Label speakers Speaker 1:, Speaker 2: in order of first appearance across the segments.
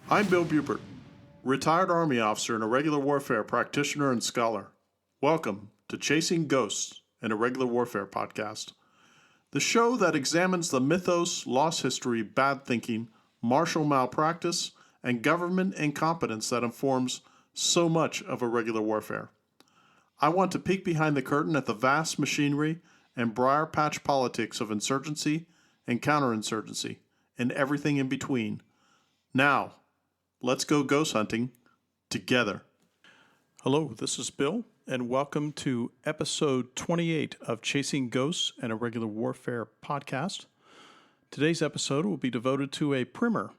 Speaker 1: I'm Bill Bubert, retired Army officer and irregular warfare practitioner and scholar. Welcome to Chasing Ghosts, an Irregular Warfare podcast, the show that examines the mythos, lost history, bad thinking, martial malpractice, and government incompetence that informs so much of irregular warfare. I want to peek behind the curtain at the vast machinery and briar patch politics of insurgency and counterinsurgency, and everything in between. Now, let's go ghost hunting together. Hello, this is Bill, and welcome to episode 28 of Chasing Ghosts, an Irregular Warfare podcast. Today's episode will be devoted to a primer,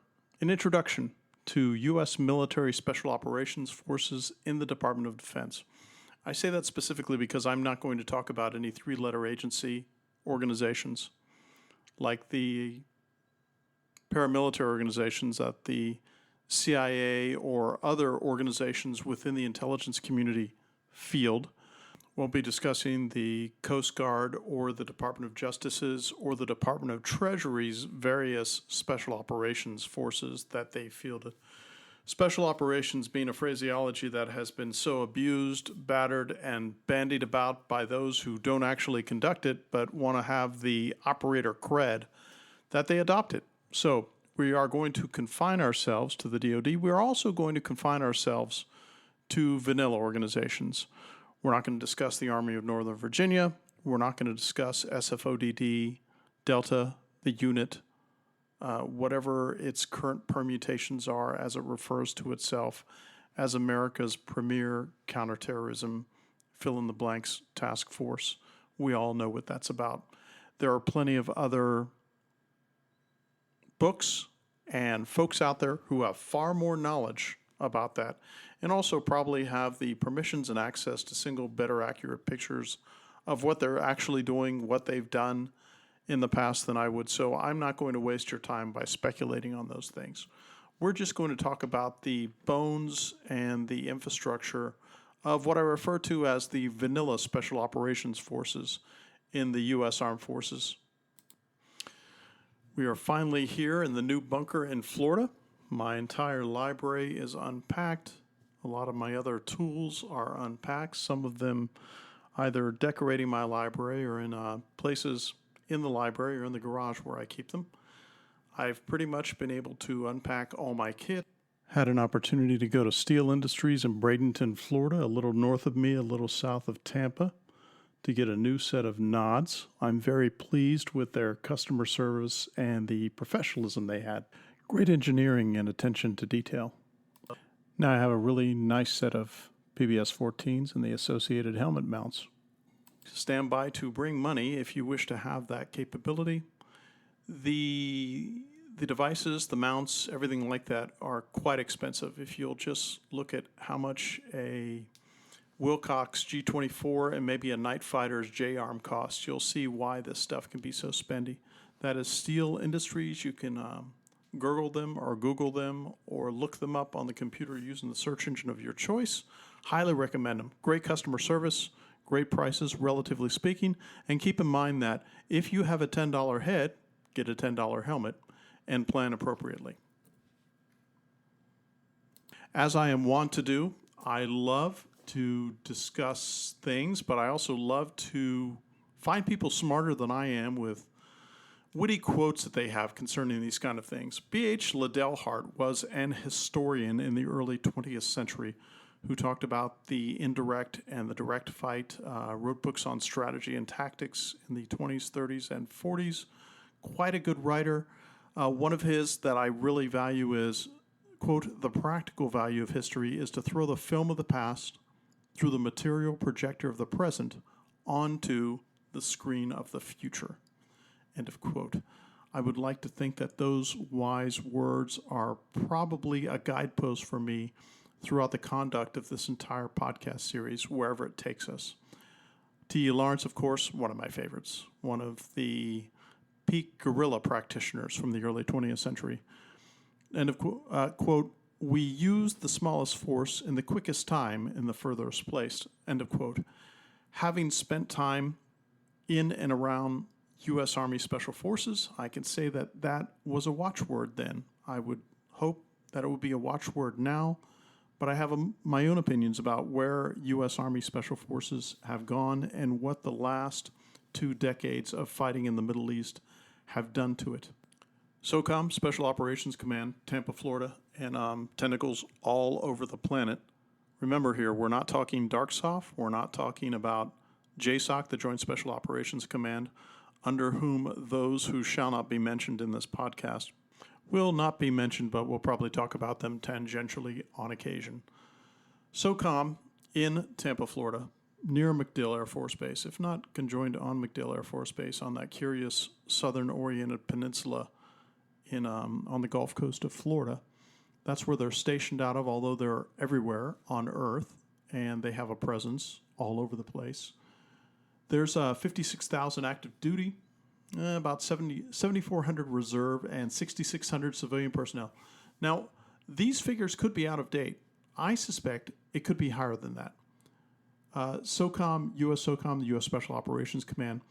Speaker 1: an introduction to U.S. military special operations forces in the Department of Defense. I say that specifically because I'm not going to talk about any three-letter agency organizations like the paramilitary organizations at the CIA or other organizations within the intelligence community field. Won't be discussing the Coast Guard or the Department of Justice's or the Department of Treasury's various special operations forces that they fielded. Special operations being a phraseology that has been so abused, battered, and bandied about by those who don't actually conduct it but want to have the operator cred that they adopt it. So we are going to confine ourselves to the DoD. We're also going to confine ourselves to vanilla organizations. We're not going to discuss the Army of Northern Virginia. We're not going to discuss SFODD, Delta, the unit, whatever its current permutations are as it refers to itself as America's premier counterterrorism fill-in-the-blanks task force. We all know what that's about. There are plenty of other books and folks out there who have far more knowledge about that and also probably have the permissions and access to single, better, accurate pictures of what they're actually doing, what they've done in the past than I would. So I'm not going to waste your time by speculating on those things. We're just going to talk about the bones and the infrastructure of what I refer to as the vanilla special operations forces in the U.S. Armed Forces. We are finally here in the new bunker in Florida. My entire library is unpacked. A lot of my other tools are unpacked, some of them either decorating my library or in places in the library or in the garage where I keep them. I've pretty much been able to unpack all my kit. Had an opportunity to go to Steel Industries in Bradenton, Florida, a little north of me, a little south of Tampa, to get a new set of nods. I'm very pleased with their customer service and the professionalism they had. Great engineering and attention to detail. Now I have a really nice set of PBS 14s and the associated helmet mounts. Stand by to bring money if you wish to have that capability. The devices, the mounts, everything like that are quite expensive. If you'll just look at how much a Wilcox G24 and maybe a Night Fighter's J-Arm cost, you'll see why this stuff can be so spendy. That is Steel Industries. You can Gurgle them or Google them or look them up on the computer using the search engine of your choice. Highly recommend them. Great customer service, great prices, relatively speaking, and keep in mind that if you have a $10 head, get a $10 helmet and plan appropriately. As I am wont to do, I love to discuss things, but I also love to find people smarter than I am with witty quotes that they have concerning these kind of things. B.H. Liddell Hart was an historian in the early 20th century who talked about the indirect and the direct fight, wrote books on strategy and tactics in the 20s, 30s, and 40s. Quite a good writer. One of his that I really value is, quote, "The practical value of history is to throw the film of the past through the material projector of the present onto the screen of the future." End of quote. I would like to think that those wise words are probably a guidepost for me throughout the conduct of this entire podcast series, wherever it takes us. T.E. Lawrence, of course, one of my favorites, one of the peak guerrilla practitioners from the early 20th century. End of quote, "We use the smallest force in the quickest time in the furthest place," end of quote. Having spent time in and around U.S. Army Special Forces, I can say that that was a watchword then. I would hope that it would be a watchword now, but I have my own opinions about where U.S. Army Special Forces have gone and what the last 2 decades of fighting in the Middle East have done to it. SOCOM, Special Operations Command, Tampa, Florida, and tentacles all over the planet. Remember here, we're not talking DARCSOF, we're not talking about JSOC, the Joint Special Operations Command, under whom those who shall not be mentioned in this podcast will not be mentioned, but we'll probably talk about them tangentially on occasion. SOCOM in Tampa, Florida, near MacDill Air Force Base, if not conjoined on MacDill Air Force Base, on that curious southern-oriented peninsula on the Gulf Coast of Florida. That's where they're stationed out of, although they're everywhere on Earth, and they have a presence all over the place. There's 56,000 active duty, about 7,400 reserve, and 6,600 civilian personnel. Now, these figures could be out of date. I suspect it could be higher than that. SOCOM, the U.S. Special Operations Command,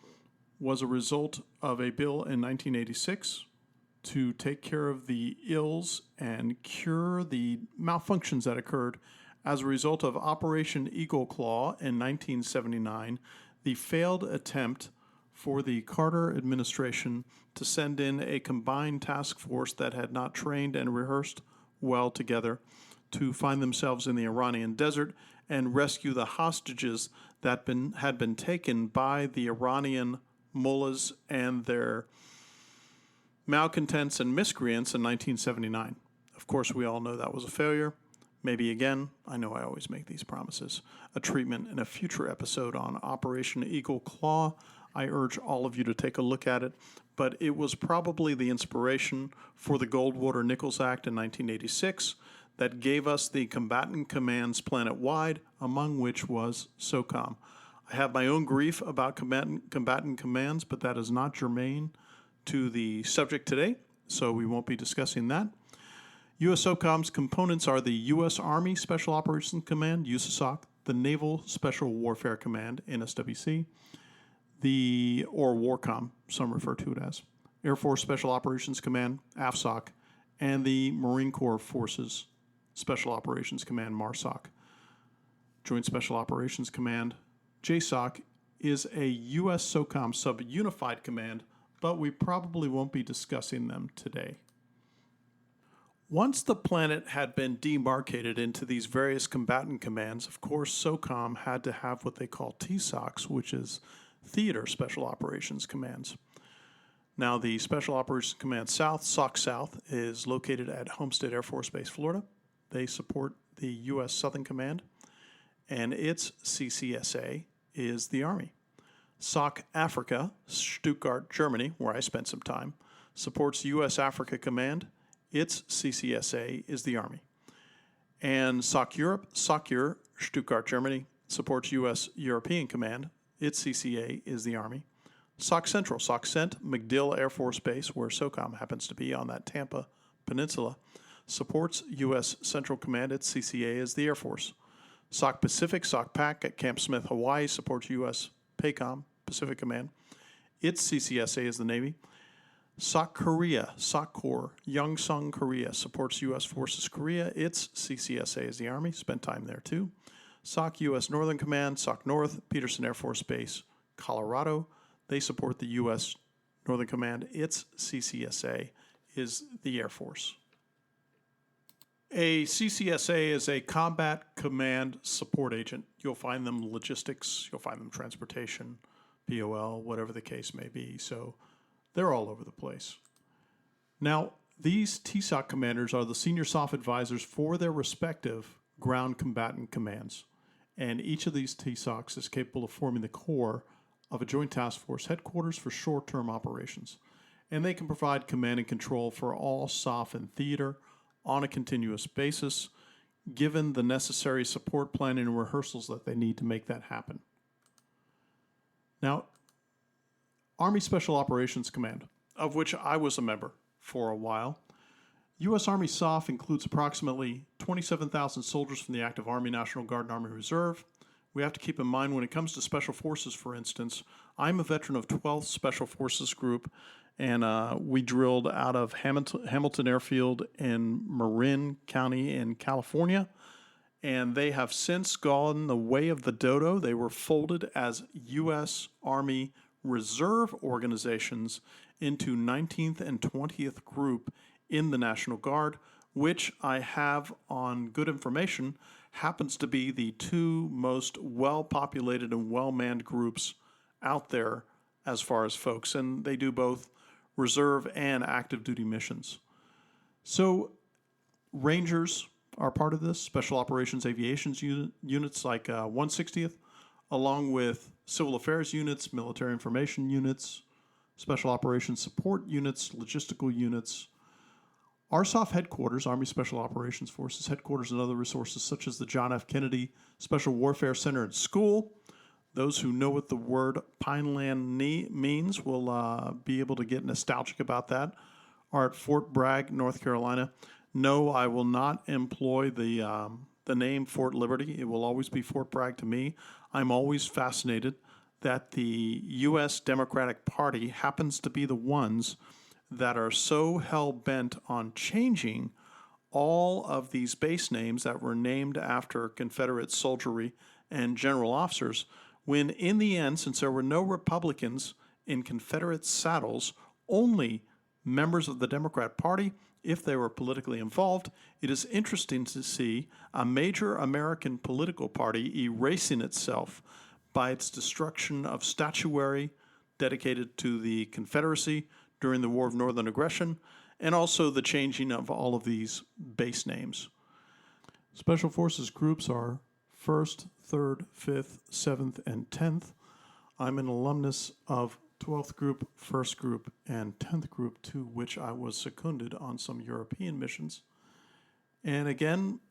Speaker 1: was a result of a bill in 1986 to take care of the ills and cure the malfunctions that occurred as a result of Operation Eagle Claw in 1979, the failed attempt for the Carter administration to send in a combined task force that had not trained and rehearsed well together to find themselves in the Iranian desert and rescue the hostages that had been taken by the Iranian mullahs and their malcontents and miscreants in 1979. Of course, we all know that was a failure. Maybe again, I know I always make these promises, a treatment in a future episode on Operation Eagle Claw. I urge all of you to take a look at it, but it was probably the inspiration for the Goldwater-Nichols Act in 1986 that gave us the combatant commands planet-wide, among which was SOCOM. I have my own grief about combatant commands, but that is not germane to the subject today, so we won't be discussing that. U.S. SOCOM's components are the U.S. Army Special Operations Command, USASOC, the Naval Special Warfare Command, NSWC, or WARCOM, some refer to it as, Air Force Special Operations Command, AFSOC, and the Marine Corps Forces Special Operations Command, MARSOC. Joint Special Operations Command, JSOC, is a U.S. SOCOM sub-unified command, but we probably won't be discussing them today. Once the planet had been demarcated into these various combatant commands, of course, SOCOM had to have what they call TSOCs, which is Theater Special Operations Commands. Now, the Special Operations Command South, SOC South, is located at Homestead Air Force Base, Florida. They support the U.S. Southern Command, and its CCSA is the Army. SOC Africa, Stuttgart, Germany, where I spent some time, supports U.S. Africa Command. Its CCSA is the Army. And SOC Europe, SOCEUR, Stuttgart, Germany, supports U.S. European Command. Its CCA is the Army. SOC Central, SOC Cent, MacDill Air Force Base, where SOCOM happens to be on that Tampa Peninsula, supports U.S. Central Command. Its CCA is the Air Force. SOC Pacific, SOC PAC at Camp Smith, Hawaii, supports U.S. PACOM, Pacific Command. Its CCSA is the Navy. SOC Korea, SOC Corps, Yongsung, Korea, supports U.S. Forces Korea. Its CCSA is the Army. Spent time there too. SOC U.S. Northern Command, SOC North, Peterson Air Force Base, Colorado. They support the U.S. Northern Command. Its CCSA is the Air Force. A CCSA is a Combat Command Support Agent. You'll find them logistics, you'll find them transportation, POL, whatever the case may be. So they're all over the place. Now, these TSOC commanders are the senior SOF advisors for their respective ground combatant commands. And each of these TSOCs is capable of forming the core of a joint task force headquarters for short-term operations. And they can provide command and control for all SOF and theater on a continuous basis, given the necessary support planning and rehearsals that they need to make that happen. Now, Army Special Operations Command, of which I was a member for a while. U.S. Army SOF includes approximately 27,000 soldiers from the active Army, National Guard, and Army Reserve, we have to keep in mind when it comes to Special Forces, for instance, I'm a veteran of 12th Special Forces Group, and we drilled out of Hamilton Airfield in Marin County in California, and they have since gone the way of the dodo. They were folded as U.S. Army Reserve organizations into 19th and 20th Group in the National Guard, which I have on good information happens to be the two most well-populated and well-manned groups out there as far as folks, and they do both reserve and active duty missions. So Rangers are part of this, Special Operations Aviations units like 160th, along with Civil Affairs units, Military Information units, Special Operations Support units, logistical units, RSOF headquarters, Army Special Operations Forces headquarters, and other resources such as the John F. Kennedy Special Warfare Center and School. Those who know what the word Pineland means will be able to get nostalgic about that, are at Fort Bragg, North Carolina. No, I will not employ the name Fort Liberty. It will always be Fort Bragg to me. I'm always fascinated that the U.S. Democratic Party happens to be the ones that are so hell-bent on changing all of these base names that were named after Confederate soldiery and general officers, when in the end, since there were no Republicans in Confederate saddles, only members of the Democrat Party, if they were politically involved, it is interesting to see a major American political party erasing itself by its destruction of statuary dedicated to the Confederacy during the War of Northern Aggression, and also the changing of all of these base names. Special Forces groups are 1st, 3rd, 5th, 7th, and 10th. I'm an alumnus of 12th Group, 1st Group, and 10th Group, to which I was seconded on some European missions. And again,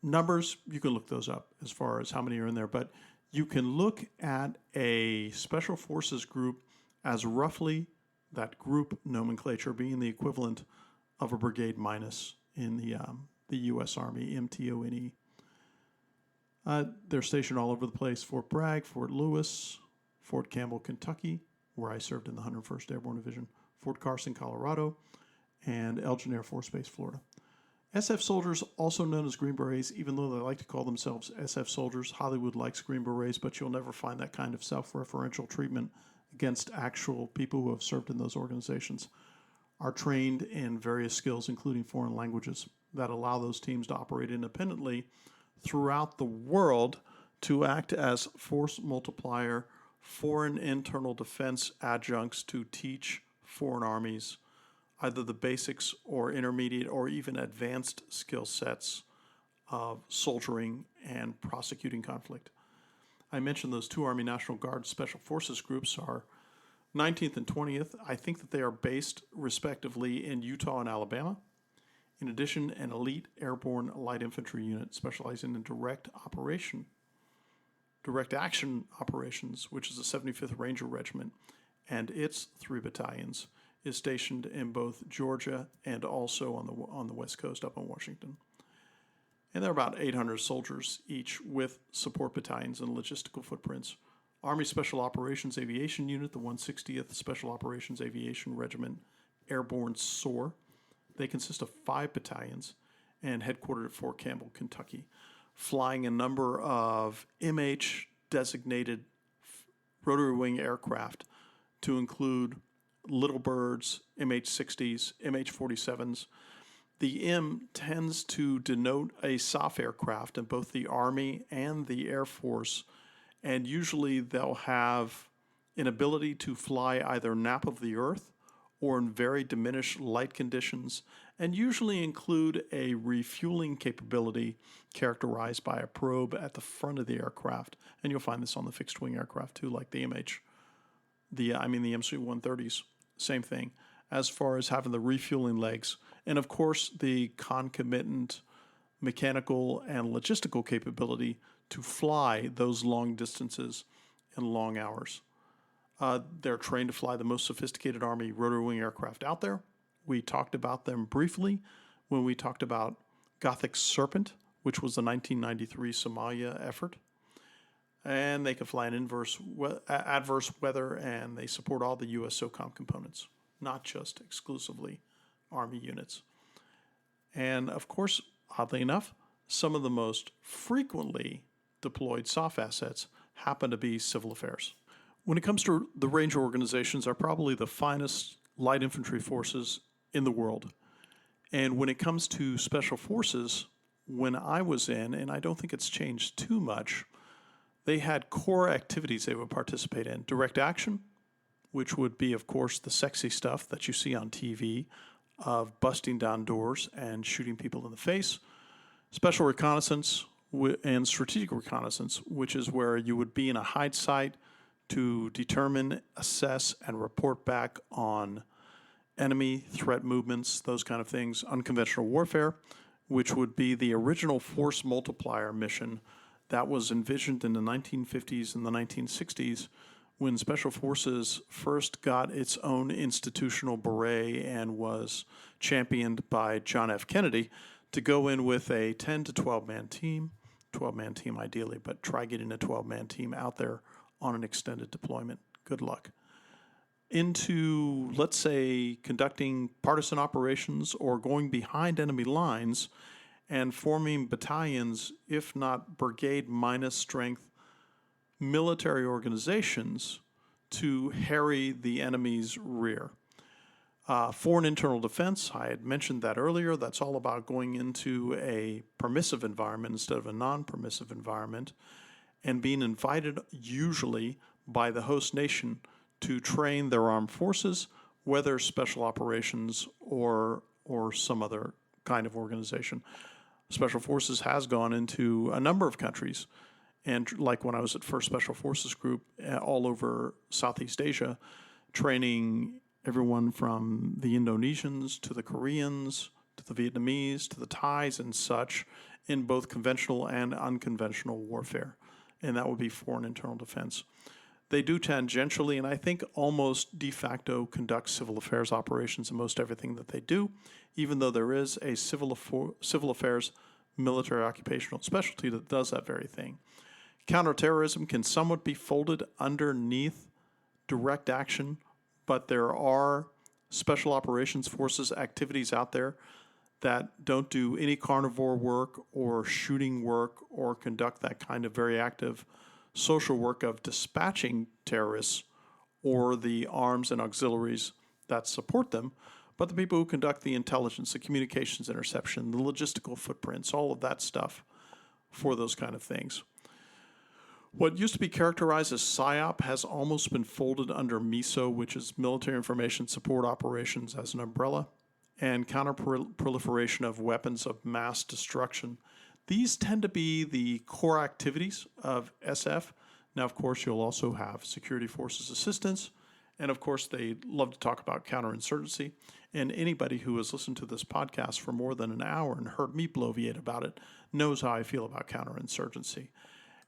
Speaker 1: numbers, you can look those up as far as how many are in there, but you can look at a Special Forces group as roughly that group nomenclature being the equivalent of a brigade minus in the U.S. Army, MTONE. They're stationed all over the place: Fort Bragg, Fort Lewis, Fort Campbell, Kentucky, where I served in the 101st Airborne Division, Fort Carson, Colorado, and Elgin Air Force Base, Florida. SF soldiers, also known as Green Berets, even though they like to call themselves SF soldiers, Hollywood likes Green Berets, but you'll never find that kind of self-referential treatment against actual people who have served in those organizations, are trained in various skills, including foreign languages, that allow those teams to operate independently throughout the world to act as force multiplier, foreign internal defense adjuncts to teach foreign armies either the basics or intermediate or even advanced skill sets of soldiering and prosecuting conflict. I mentioned those two Army National Guard Special Forces groups are 19th and 20th. I think that they are based respectively in Utah and Alabama. In addition, an elite airborne light infantry unit specializing in direct action operations, which is the 75th Ranger Regiment, and its 3 battalions, is stationed in both Georgia and also on the West Coast up in Washington. And there are about 800 soldiers each with support battalions and logistical footprints. Army Special Operations Aviation Unit, the 160th Special Operations Aviation Regiment Airborne SOAR. They consist of 5 battalions and headquartered at Fort Campbell, Kentucky, flying a number of MH-designated rotary wing aircraft to include Little Birds, MH-60s, MH-47s. The M tends to denote a SOF aircraft in both the Army and the Air Force, and usually they'll have an ability to fly either nap of the earth or in very diminished light conditions, and usually include a refueling capability characterized by a probe at the front of the aircraft. And you'll find this on the fixed-wing aircraft too, like the MC-130s, same thing, as far as having the refueling legs. And of course, the concomitant mechanical and logistical capability to fly those long distances and long hours. They're trained to fly the most sophisticated Army rotary wing aircraft out there. We talked about them briefly when we talked about Gothic Serpent, which was the 1993 Somalia effort. and they can fly in adverse weather, and they support all the U.S. SOCOM components, not just exclusively Army units. And of course, oddly enough, some of the most frequently deployed SOF assets happen to be civil affairs. When it comes to the Ranger organizations, are probably the finest light infantry forces in the world. And when it comes to special forces, when I was in, and I don't think it's changed too much, they had core activities they would participate in. Direct action, which would be, of course, the sexy stuff that you see on TV of busting down doors and shooting people in the face. Special reconnaissance and strategic reconnaissance, which is where you would be in a hide site to determine, assess, and report back on enemy threat movements, those kind of things. Unconventional warfare, which would be the original force multiplier mission that was envisioned in the 1950s and the 1960s when Special Forces first got its own institutional beret and was championed by John F. Kennedy to go in with a 10 to 12-man team, 12-man team ideally, but try getting a 12-man team out there on an extended deployment. Good luck. Into, let's say, conducting partisan operations or going behind enemy lines and forming battalions, if not brigade minus strength, military organizations to harry the enemy's rear. Foreign internal defense, I had mentioned that earlier. That's all about going into a permissive environment instead of a non-permissive environment and being invited usually by the host nation to train their armed forces, whether special operations or some other kind of organization. Special Forces has gone into a number of countries, and like when I was at 1st Special Forces Group all over Southeast Asia, training everyone from the Indonesians to the Koreans to the Vietnamese to the Thais and such in both conventional and unconventional warfare, and that would be foreign internal defense. They do tangentially, and I think almost de facto, conduct civil affairs operations in most everything that they do, even though there is a civil affairs military occupational specialty that does that very thing. Counterterrorism can somewhat be folded underneath direct action, but there are special operations forces activities out there that don't do any carnivore work or shooting work or conduct that kind of very active social work of dispatching terrorists or the arms and auxiliaries that support them, but the people who conduct the intelligence, the communications interception, the logistical footprints, all of that stuff for those kind of things. What used to be characterized as PSYOP has almost been folded under MISO, which is Military Information Support Operations as an umbrella, and counter-proliferation of weapons of mass destruction. These tend to be the core activities of SF. Now, of course, you'll also have security forces assistance, and of course, they love to talk about counterinsurgency. And anybody who has listened to this podcast for more than an hour and heard me bloviate about it knows how I feel about counterinsurgency.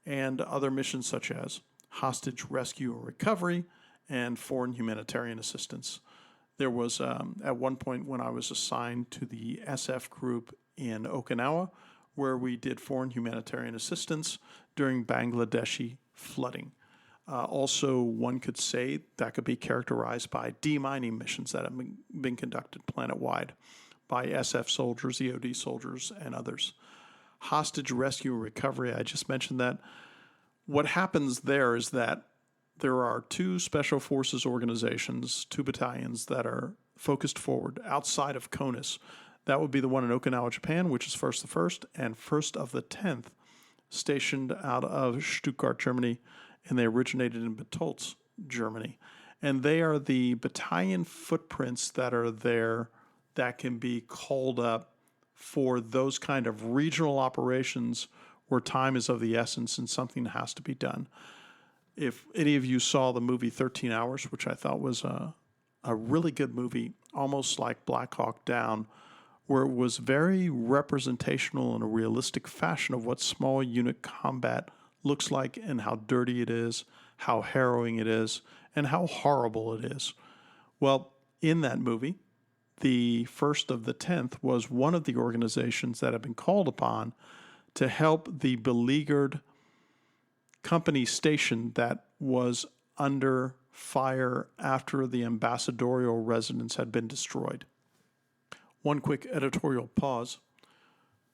Speaker 1: And other missions such as hostage rescue and recovery and foreign humanitarian assistance. There was, at one point when I was assigned to the SF group in Okinawa, where we did foreign humanitarian assistance during Bangladeshi flooding. Also, one could say that could be characterized by demining missions that have been conducted planet-wide by SF soldiers, EOD soldiers, and others. Hostage rescue and recovery, I just mentioned that. What happens there is that there are two special forces organizations, two battalions that are focused forward outside of CONUS. That would be the one in Okinawa, Japan, which is 1st the 1st, and 1st of the 10th, stationed out of Stuttgart, Germany, and they originated in Betolz, Germany. And they are the battalion footprints that are there that can be called up for those kind of regional operations where time is of the essence and something has to be done. If any of you saw the movie 13 Hours, which I thought was a really good movie, almost like Black Hawk Down, where it was very representational in a realistic fashion of what small unit combat looks like and how dirty it is, how harrowing it is, and how horrible it is. Well, in that movie, the 1st of the 10th was one of the organizations that had been called upon to help the beleaguered company station that was under fire after the ambassadorial residence had been destroyed. One quick editorial pause.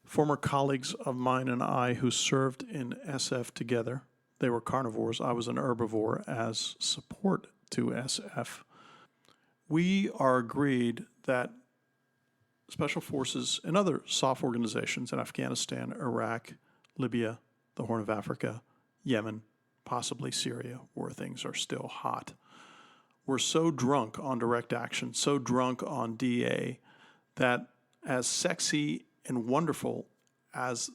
Speaker 1: Former colleagues of mine and I who served in SF together, they were carnivores, I was an herbivore as support to SF. We are agreed that special forces and other SOF organizations in Afghanistan, Iraq, Libya, the Horn of Africa, Yemen, possibly Syria, where things are still hot. We're so drunk on direct action, so drunk on DA, that as sexy and wonderful as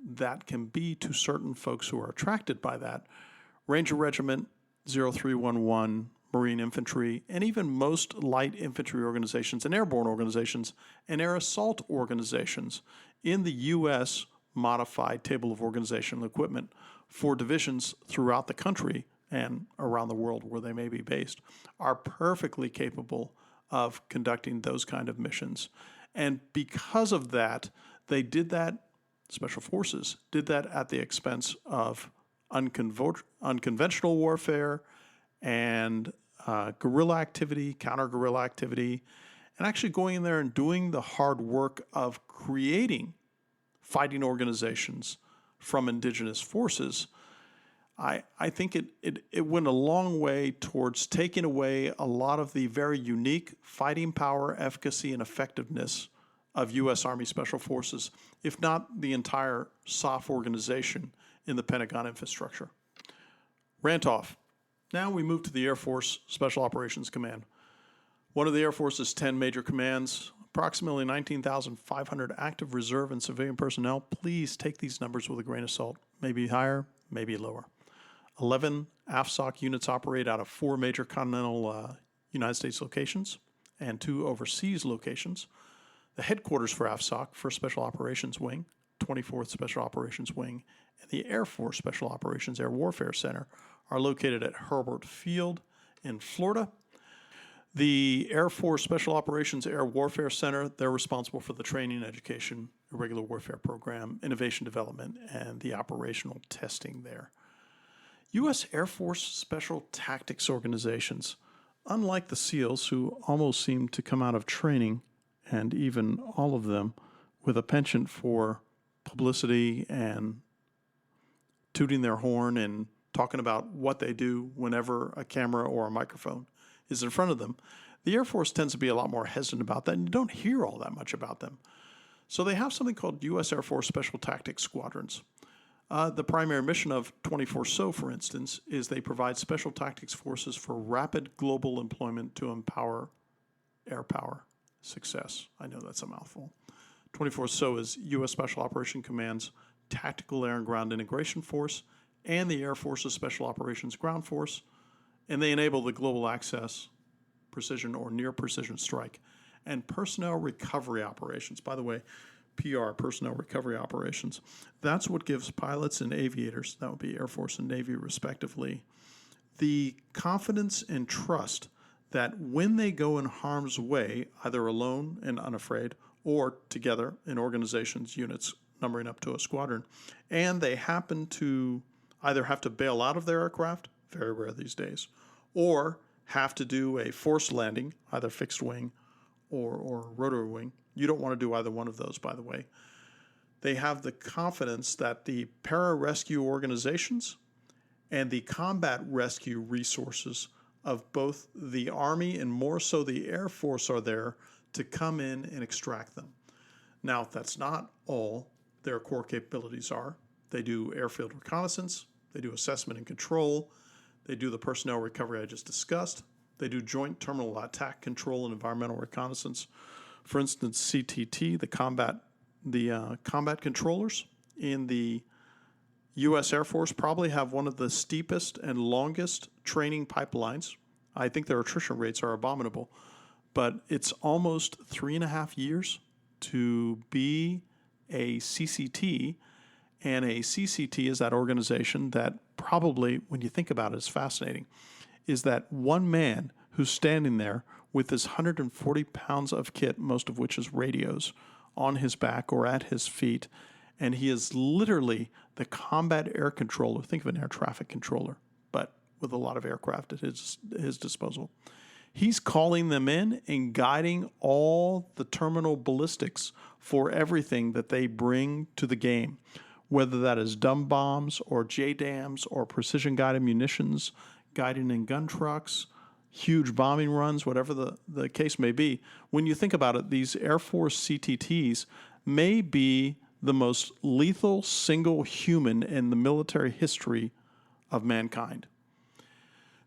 Speaker 1: that can be to certain folks who are attracted by that, Ranger Regiment, 0311, Marine Infantry, and even most light infantry organizations and airborne organizations and air assault organizations in the U.S. modified table of organizational equipment for divisions throughout the country and around the world where they may be based are perfectly capable of conducting those kind of missions. And because of that, they did that, Special Forces did that at the expense of unconventional warfare and guerrilla activity, counter-guerrilla activity, and actually going in there and doing the hard work of creating fighting organizations from indigenous forces. I think it went a long way towards taking away a lot of the very unique fighting power, efficacy, and effectiveness of U.S. Army Special Forces, if not the entire SOF organization in the Pentagon infrastructure. Rant off. Now we move to the Air Force Special Operations Command. One of the Air Force's 10 major commands, approximately 19,500 active reserve and civilian personnel. Please take these numbers with a grain of salt. Maybe higher, maybe lower. 11 AFSOC units operate out of 4 major continental United States locations and 2 overseas locations. The headquarters for AFSOC, 1st Special Operations Wing, 24th Special Operations Wing, and the Air Force Special Operations Air Warfare Center are located at Hurlburt Field in Florida. The Air Force Special Operations Air Warfare Center, they're responsible for the training, education, irregular warfare program, innovation development, and the operational testing there. U.S. Air Force Special Tactics Organizations, unlike the SEALs, who almost seem to come out of training, and even all of them, with a penchant for publicity and tooting their horn and talking about what they do whenever a camera or a microphone is in front of them, the Air Force tends to be a lot more hesitant about that, and you don't hear all that much about them. So they have something called U.S. Air Force Special Tactics Squadrons. The primary mission of 24SO, for instance, is they provide special tactics forces for rapid global employment to empower air power success. I know that's a mouthful. 24SO is U.S. Special Operations Command's Tactical Air and Ground Integration Force and the Air Force's Special Operations Ground Force, and they enable the global access, precision or near precision strike, and personnel recovery operations. By the way, PR, personnel recovery operations. That's what gives pilots and aviators, that would be Air Force and Navy respectively, the confidence and trust that when they go in harm's way, either alone and unafraid, or together in organizations, units numbering up to a squadron, and they happen to either have to bail out of their aircraft, very rare these days, or have to do a forced landing, either fixed wing or rotary wing. You don't want to do either one of those, by the way. They have the confidence that the pararescue organizations and the combat rescue resources of both the Army and more so the Air Force are there to come in and extract them. Now, that's not all their core capabilities are. They do airfield reconnaissance, they do assessment and control, they do the personnel recovery I just discussed, they do joint terminal attack control and environmental reconnaissance. For instance, CTT, the combat controllers in the U.S. Air Force probably have one of the steepest and longest training pipelines. I think their attrition rates are abominable, but it's almost 3.5 years to be a CCT, and a CCT is that organization that probably, when you think about it, is fascinating, is that one man who's standing there with his 140 pounds of kit, most of which is radios, on his back or at his feet, and he is literally the combat air controller. Think of an air traffic controller, but with a lot of aircraft at his disposal. He's calling them in and guiding all the terminal ballistics for everything that they bring to the game, whether that is dumb bombs or JDAMs or precision-guided munitions, guiding in gun trucks, huge bombing runs, whatever the case may be. When you think about it, these Air Force CTTs may be the most lethal single human in the military history of mankind.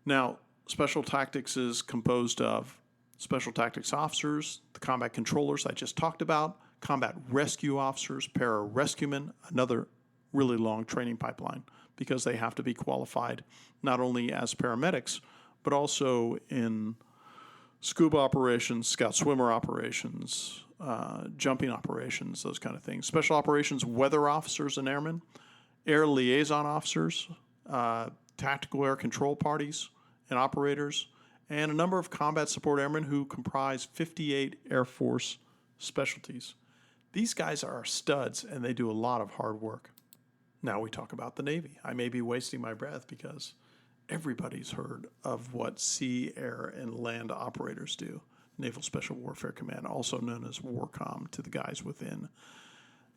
Speaker 1: Now, Special Tactics is composed of Special Tactics officers, the combat controllers I just talked about, combat rescue officers, para-rescuemen, another really long training pipeline because they have to be qualified not only as paramedics, but also in scuba operations, scout swimmer operations, jumping operations, those kind of things. Special operations weather officers and airmen, air liaison officers, tactical air control parties and operators, and a number of combat support airmen who comprise 58 Air Force specialties. These guys are studs, and they do a lot of hard work. Now we talk about the Navy. I may be wasting my breath because everybody's heard of what sea, air, and land operators do. Naval Special Warfare Command, also known as WARCOM to the guys within.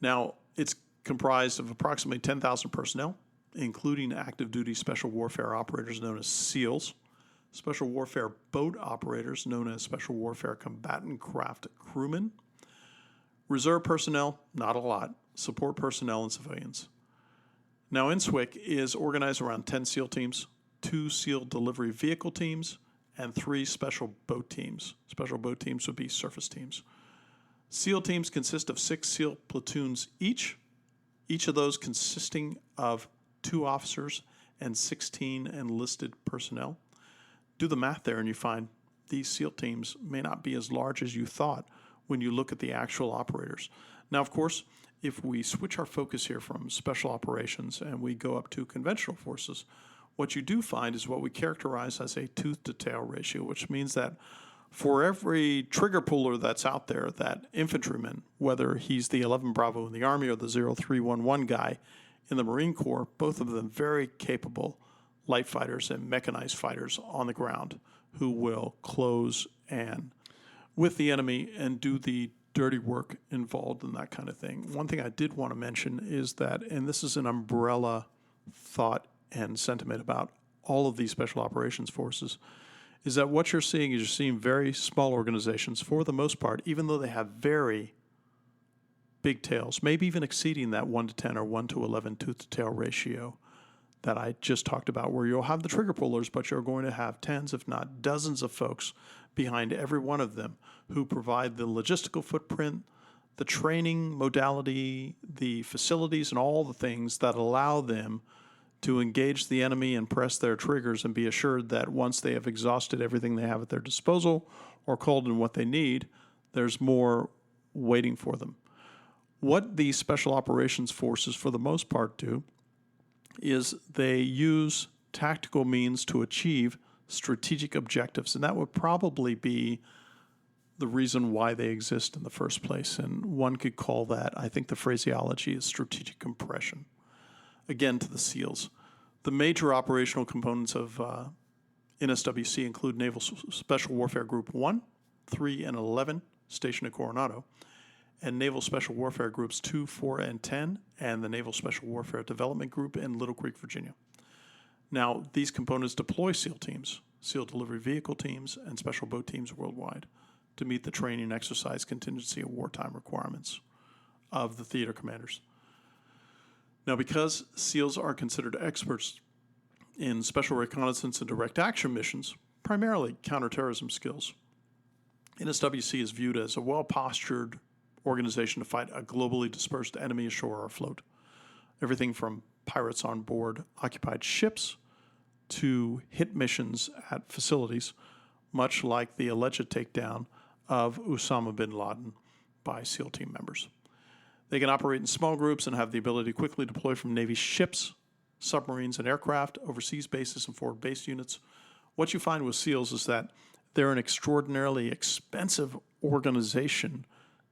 Speaker 1: Now, it's comprised of approximately 10,000 personnel, including active duty special warfare operators known as SEALs, special warfare boat operators known as special warfare combatant craft crewmen, reserve personnel, not a lot, support personnel, and civilians. Now, NSWIC is organized around 10 SEAL teams, 2 SEAL delivery vehicle teams, and 3 special boat teams. Special boat teams would be surface teams. SEAL teams consist of 6 SEAL platoons each of those consisting of 2 officers and 16 enlisted personnel. Do the math there and you find these SEAL teams may not be as large as you thought when you look at the actual operators. Now, of course, if we switch our focus here from special operations and we go up to conventional forces, what you do find is what we characterize as a tooth-to-tail ratio, which means that for every trigger puller that's out there, that infantryman, whether he's the 11 Bravo in the Army or the 0311 guy in the Marine Corps, both of them very capable light fighters and mechanized fighters on the ground who will close and with the enemy and do the dirty work involved in that kind of thing. One thing I did want to mention is that, and this is an umbrella thought and sentiment about all of these special operations forces, is that what you're seeing very small organizations for the most part, even though they have very big tails, maybe even exceeding that 1 to 10 or 1 to 11 tooth-to-tail ratio that I just talked about, where you'll have the trigger pullers, but you're going to have tens, if not dozens of folks behind every one of them who provide the logistical footprint, the training modality, the facilities, and all the things that allow them to engage the enemy and press their triggers and be assured that once they have exhausted everything they have at their disposal or called in what they need, there's more waiting for them. What these special operations forces, for the most part, do is they use tactical means to achieve strategic objectives, and that would probably be the reason why they exist in the first place. And one could call that, I think the phraseology is strategic compression. Again, to the SEALs. The major operational components of NSWC include Naval Special Warfare Group 1, 3, and 11, stationed at Coronado, and Naval Special Warfare Groups 2, 4, and 10, and the Naval Special Warfare Development Group in Little Creek, Virginia. Now, these components deploy SEAL teams, SEAL delivery vehicle teams, and special boat teams worldwide to meet the training, exercise, contingency, and wartime requirements of the theater commanders. Now, because SEALs are considered experts in special reconnaissance and direct action missions, primarily counterterrorism skills, NSWC is viewed as a well-postured organization to fight a globally dispersed enemy ashore or afloat. Everything from pirates on board occupied ships to hit missions at facilities, much like the alleged takedown of Osama bin Laden by SEAL team members. They can operate in small groups and have the ability to quickly deploy from Navy ships, submarines, and aircraft, overseas bases, and forward base units. What you find with SEALs is that they're an extraordinarily expensive organization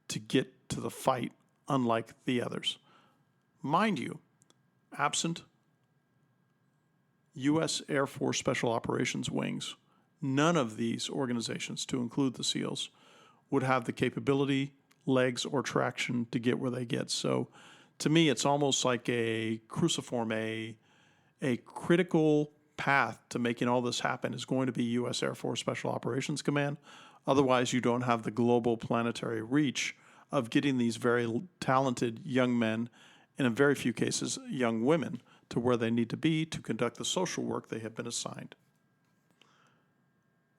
Speaker 1: to get to the fight, unlike the others. Mind you, absent U.S. Air Force Special Operations Wings, none of these organizations, to include the SEALs, would have the capability, legs, or traction to get where they get. So to me, it's almost like a cruciform, a critical path to making all this happen is going to be U.S. Air Force Special Operations Command. Otherwise, you don't have the global planetary reach of getting these very talented young men, and in very few cases, young women, to where they need to be to conduct the social work they have been assigned.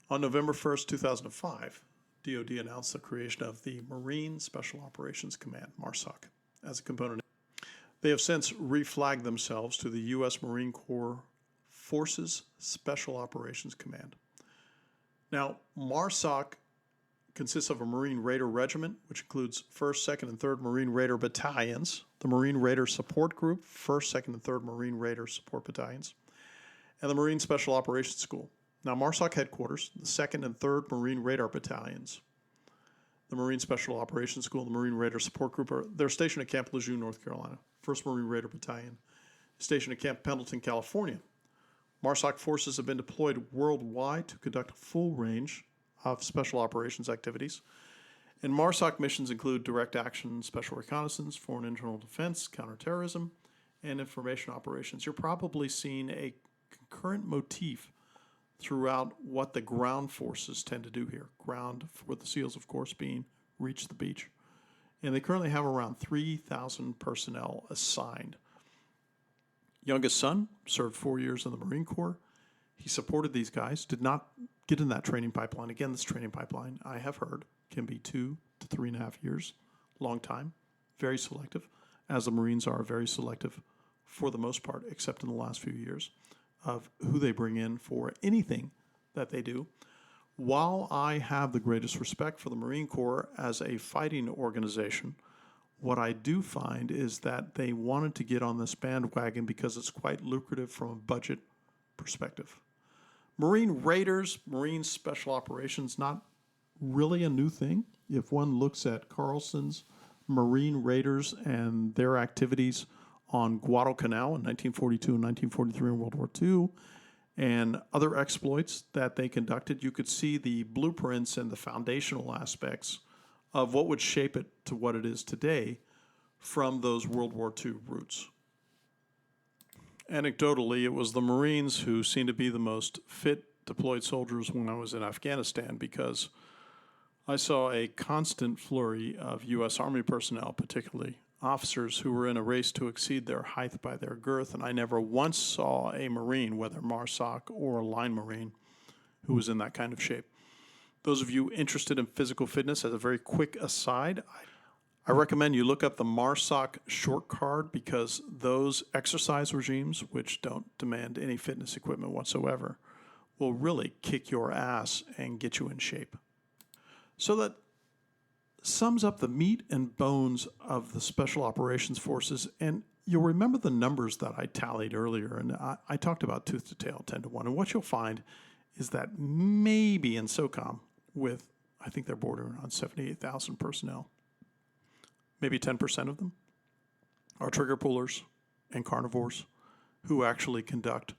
Speaker 1: On November 1st, 2005, DoD announced the creation of the Marine Special Operations Command, MARSOC, as a component. They have since reflagged themselves to the U.S. Marine Corps Forces Special Operations Command. Now, MARSOC consists of a Marine Raider Regiment, which includes 1st, 2nd, and 3rd Marine Raider Battalions, the Marine Raider Support Group, 1st, 2nd, and 3rd Marine Raider Support Battalions, and the Marine Special Operations School. Now, MARSOC headquarters, the 2nd and 3rd Marine Radar Battalions, the Marine Special Operations School, the Marine Raider Support Group, they're stationed at Camp Lejeune, North Carolina. 1st Marine Raider Battalion, stationed at Camp Pendleton, California. MARSOC forces have been deployed worldwide to conduct a full range of special operations activities. And MARSOC missions include direct action, special reconnaissance, foreign and internal defense, counterterrorism, and information operations. You're probably seeing a concurrent motif throughout what the ground forces tend to do here. Ground, for the SEALs, of course, being reach the beach. And they currently have around 3,000 personnel assigned. Youngest son served 4 years in the Marine Corps. He supported these guys, did not get in that training pipeline. Again, this training pipeline, I have heard, can be 2 to 3.5 years. Long time. Very selective, as the Marines are very selective for the most part, except in the last few years, of who they bring in for anything that they do. While I have the greatest respect for the Marine Corps as a fighting organization, what I do find is that they wanted to get on this bandwagon because it's quite lucrative from a budget perspective. Marine Raiders, Marine Special Operations, not really a new thing. If one looks at Carlson's Marine Raiders and their activities on Guadalcanal in 1942 and 1943 in World War II, and other exploits that they conducted, you could see the blueprints and the foundational aspects of what would shape it to what it is today from those World War II roots. Anecdotally, it was the Marines who seemed to be the most fit deployed soldiers when I was in Afghanistan, because I saw a constant flurry of U.S. Army personnel, particularly officers, who were in a race to exceed their height by their girth, and I never once saw a Marine, whether MARSOC or a line Marine, who was in that kind of shape. Those of you interested in physical fitness, as a very quick aside, I recommend you look up the MARSOC short card, because those exercise regimes, which don't demand any fitness equipment whatsoever, will really kick your ass and get you in shape. So that sums up the meat and bones of the Special Operations Forces, and you'll remember the numbers that I tallied earlier, and I talked about tooth to tail, 10 to 1, and what you'll find is that maybe in SOCOM, with, I think they're bordering on 78,000 personnel, maybe 10% of them are trigger pullers and carnivores who actually conduct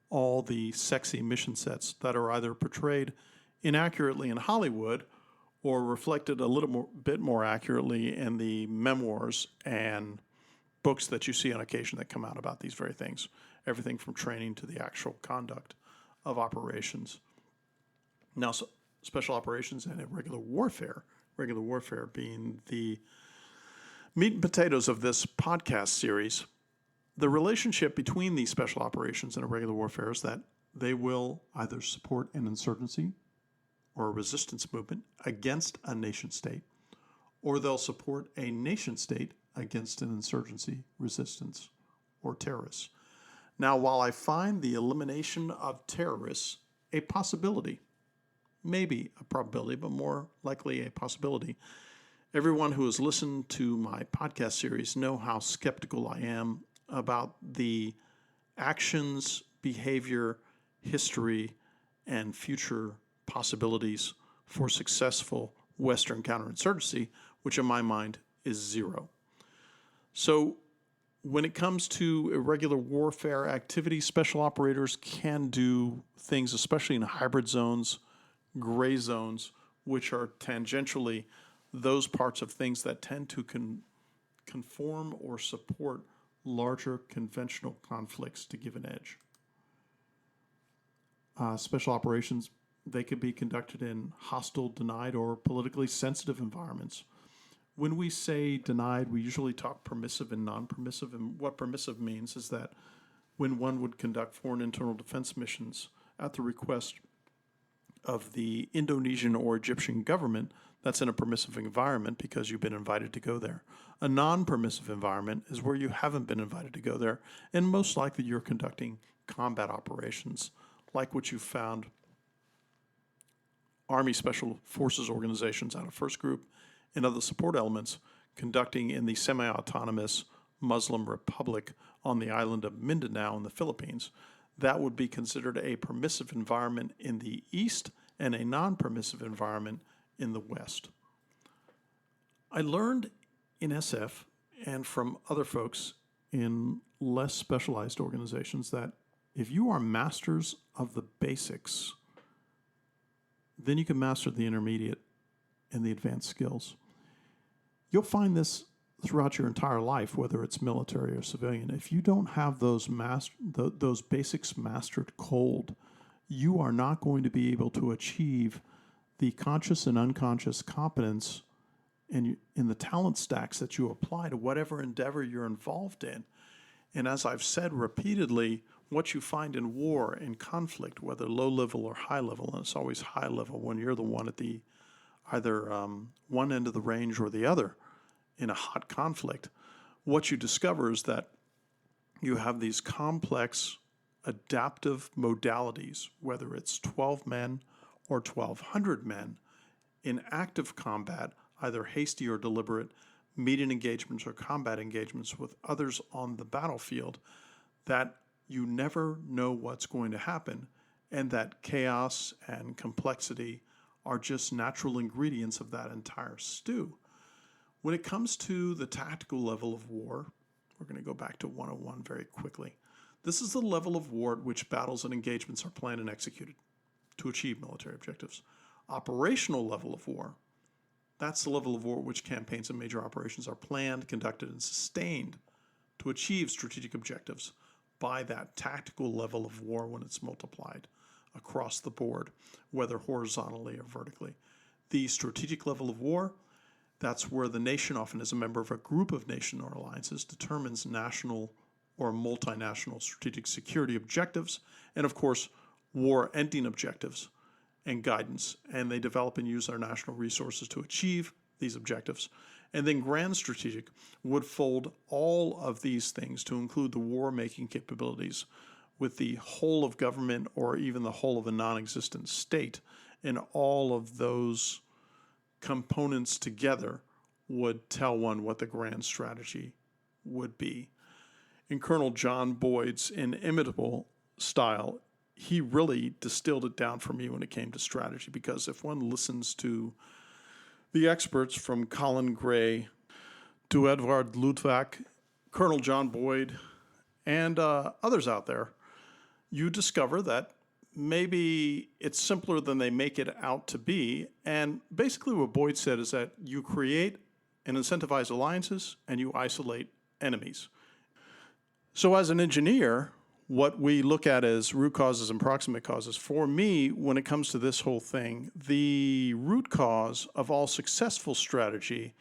Speaker 1: all the sexy mission sets that are either portrayed inaccurately in Hollywood or reflected a little bit more accurately in the memoirs and books that you see on occasion that come out about these very things. Everything from training to the actual conduct of operations. Now, special operations and irregular warfare being the meat and potatoes of this podcast series, the relationship between these special operations and irregular warfare is that they will either support an insurgency or a resistance movement against a nation state, or they'll support a nation state against an insurgency, resistance, or terrorists. Now, while I find the elimination of terrorists a possibility, maybe a probability, but more likely a possibility, everyone who has listened to my podcast series know how skeptical I am about the actions, behavior, history, and future possibilities for successful Western counterinsurgency, which in my mind is zero. So When it comes to irregular warfare activity, special operators can do things, especially in hybrid zones, gray zones, which are tangentially those parts of things that tend to conform or support larger conventional conflicts to give an edge. Special operations, they could be conducted in hostile, denied, or politically sensitive environments. When we say denied, we usually talk permissive and non-permissive, and what permissive means is that when one would conduct foreign internal defense missions at the request of the Indonesian or Egyptian government, that's in a permissive environment because you've been invited to go there. A non-permissive environment is where you haven't been invited to go there, and most likely you're conducting combat operations, like what you found Army Special Forces organizations out of First Group and other support elements conducting in the semi-autonomous Muslim Republic on the island of Mindanao in the Philippines. That would be considered a permissive environment in the East and a non-permissive environment in the West. I learned in SF and from other folks in less specialized organizations that if you are masters of the basics, then you can master the intermediate and the advanced skills. You'll find this throughout your entire life, whether it's military or civilian. If you don't have those basics mastered cold, you are not going to be able to achieve the conscious and unconscious competence in the talent stacks that you apply to whatever endeavor you're involved in. And as I've said repeatedly, what you find in war and conflict, whether low level or high level, and it's always high level when you're the one at the either one end of the range or the other in a hot conflict, what you discover is that you have these complex adaptive modalities, whether it's 12 men or 1,200 men, in active combat, either hasty or deliberate, meeting engagements or combat engagements with others on the battlefield, that you never know what's going to happen, and that chaos and complexity are just natural ingredients of that entire stew. When it comes to the tactical level of war, we're going to go back to 101 very quickly. This is the level of war at which battles and engagements are planned and executed to achieve military objectives. Operational level of war, that's the level of war at which campaigns and major operations are planned, conducted, and sustained to achieve strategic objectives by that tactical level of war when it's multiplied across the board, whether horizontally or vertically. The strategic level of war, that's where the nation, often as a member of a group of nation or alliances, determines national or multinational strategic security objectives, and of course, war-ending objectives and guidance, and they develop and use their national resources to achieve these objectives. And then grand strategic would fold all of these things to include the war-making capabilities with the whole of government or even the whole of a non-existent state, and all of those components together would tell one what the grand strategy would be. In Colonel John Boyd's inimitable style, he really distilled it down for me when it came to strategy, because if one listens to the experts from Colin Gray to Edward Luttwak, Colonel John Boyd, and others out there, you discover that maybe it's simpler than they make it out to be. And basically what Boyd said is that you create and incentivize alliances and you isolate enemies. So as an engineer, what we look at as root causes and proximate causes, for me, when it comes to this whole thing, the root cause of all successful strategy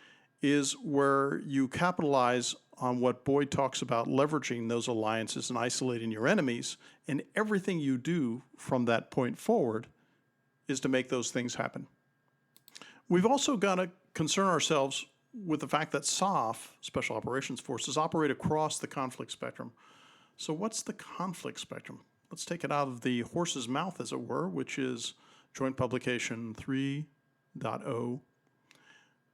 Speaker 1: is where you capitalize on what Boyd talks about, leveraging those alliances and isolating your enemies, and everything you do from that point forward is to make those things happen. We've also got to concern ourselves with the fact that SOF, Special Operations Forces, operate across the conflict spectrum. So what's the conflict spectrum? Let's take it out of the horse's mouth, as it were, which is Joint Publication 3.0,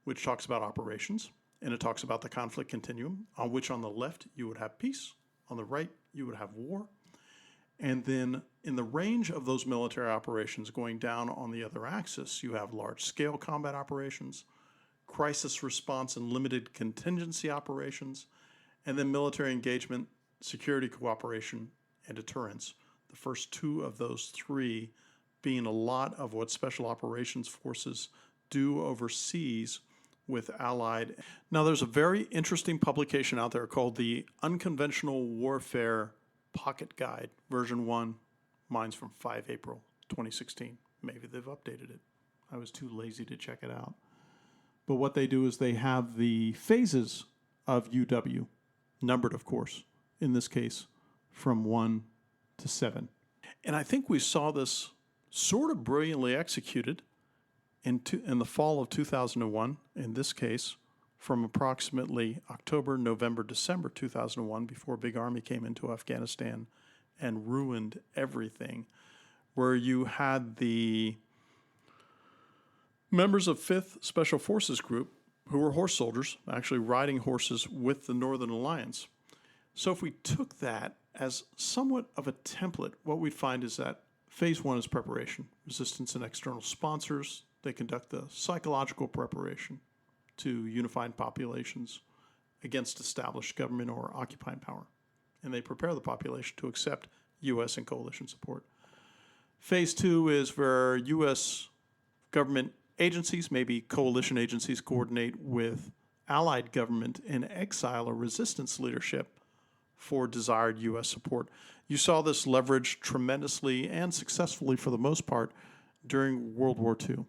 Speaker 1: which talks about operations, and it talks about the conflict continuum, on which on the left you would have peace, on the right you would have war, and then in the range of those military operations going down on the other axis, you have large-scale combat operations, crisis response and limited contingency operations, and then military engagement, security cooperation, and deterrence. The first two of those three being a lot of what special operations forces do overseas with allied. Now, there's a very interesting publication out there called the Unconventional Warfare Pocket Guide, version 1. Mine's from 5 April 2016. Maybe they've updated it. I was too lazy to check it out. But what they do is they have the phases of UW, numbered, of course, in this case, from 1 to 7. And I think we saw this sort of brilliantly executed in the fall of 2001, in this case, from approximately October, November, December 2001, before Big Army came into Afghanistan and ruined everything, where you had the members of 5th Special Forces Group, who were horse soldiers, actually riding horses with the Northern Alliance. So if we took that as somewhat of a template, what we'd find is that phase 1 is preparation, resistance and external sponsors. They conduct the psychological preparation to unified populations against established government or occupying power. And they prepare the population to accept U.S. and coalition support. Phase 2 is where U.S. government agencies, maybe coalition agencies, coordinate with allied government in exile or resistance leadership for desired U.S. support. You saw this leveraged tremendously and successfully for the most part during World War II.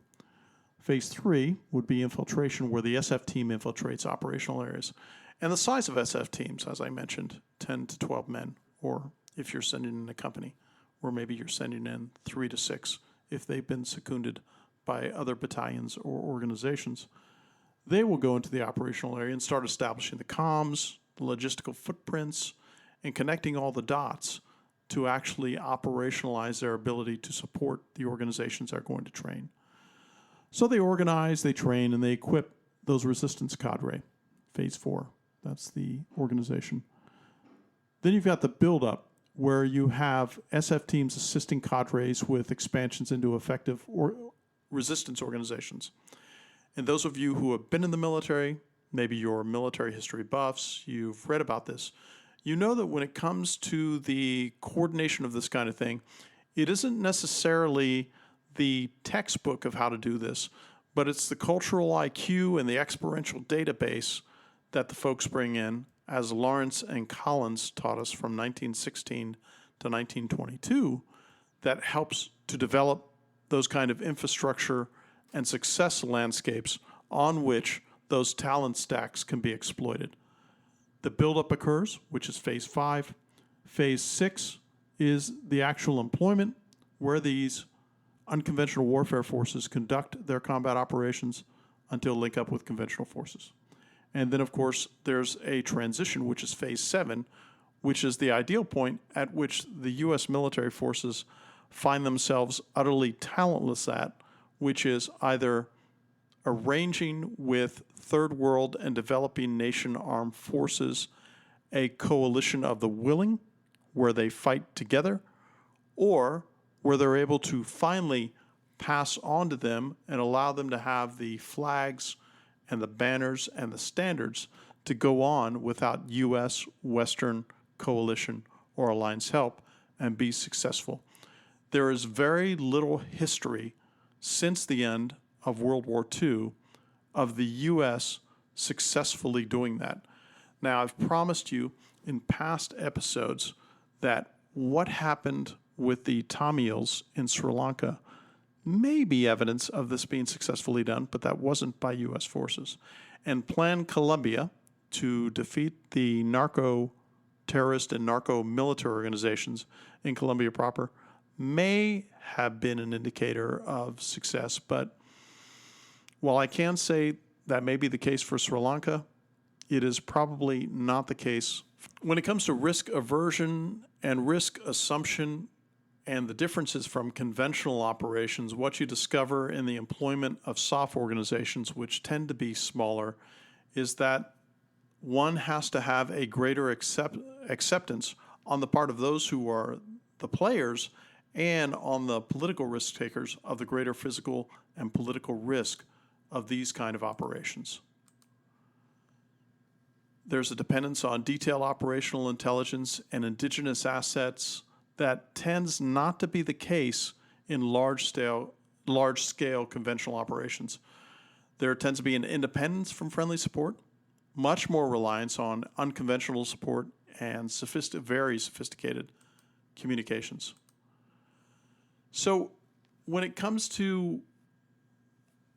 Speaker 1: Phase 3 would be infiltration, where the SF team infiltrates operational areas. And the size of SF teams, as I mentioned, 10 to 12 men, or if you're sending in a company, or maybe you're sending in 3 to 6 if they've been seconded by other battalions or organizations. They will go into the operational area and start establishing the comms, the logistical footprints, and connecting all the dots to actually operationalize their ability to support the organizations they're going to train. So they organize, they train, and they equip those resistance cadre. Phase 4, that's the organization. Then you've got the buildup, where you have SF teams assisting cadres with expansions into effective resistance organizations. And those of you who have been in the military, maybe you're military history buffs, you've read about this, you know that when it comes to the coordination of this kind of thing, it isn't necessarily the textbook of how to do this, but it's the cultural IQ and the experiential database that the folks bring in, as Lawrence and Collins taught us from 1916 to 1922, that helps to develop those kind of infrastructure and success landscapes on which those talent stacks can be exploited. The buildup occurs, which is phase 5. Phase 6 is the actual employment, where these unconventional warfare forces conduct their combat operations until link up with conventional forces. And then, of course, there's a transition, which is phase 7, which is the ideal point at which the U.S. military forces find themselves utterly talentless at, which is either arranging with third world and developing nation armed forces a coalition of the willing, where they fight together, or where they're able to finally pass on to them and allow them to have the flags and the banners and the standards to go on without U.S., Western, coalition, or alliance help and be successful. There is very little history since the end of World War II of the U.S. successfully doing that. Now, I've promised you in past episodes that what happened with the Tamils in Sri Lanka may be evidence of this being successfully done, but that wasn't by U.S. forces. And Plan Colombia, to defeat the narco-terrorist and narco-military organizations in Colombia proper, may have been an indicator of success. But while I can say that may be the case for Sri Lanka, it is probably not the case. When it comes to risk aversion and risk assumption and the differences from conventional operations, what you discover in the employment of soft organizations, which tend to be smaller, is that one has to have a greater acceptance on the part of those who are the players and on the political risk takers of the greater physical and political risk of these kind of operations. There's a dependence on detailed operational intelligence and indigenous assets that tends not to be the case in large-scale conventional operations. There tends to be an independence from friendly support, much more reliance on unconventional support, and very sophisticated communications. So when it comes to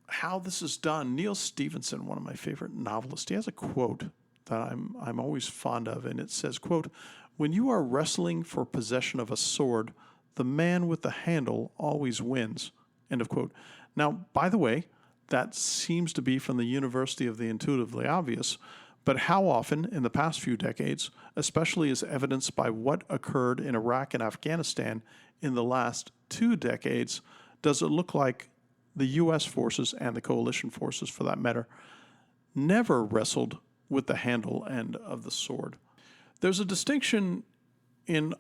Speaker 1: how this is done, Neil Stephenson, one of my favorite novelists, he has a quote that I'm always fond of, and it says, quote, "When you are wrestling for possession of a sword, the man with the handle always wins," end of quote. Now, by the way, that seems to be from the University of the Intuitively Obvious, but how often in the past few decades, especially as evidenced by what occurred in Iraq and Afghanistan in the last 2 decades, does it look like the U.S. forces and the coalition forces, for that matter, never wrestled with the handle end of the sword? There's a distinction in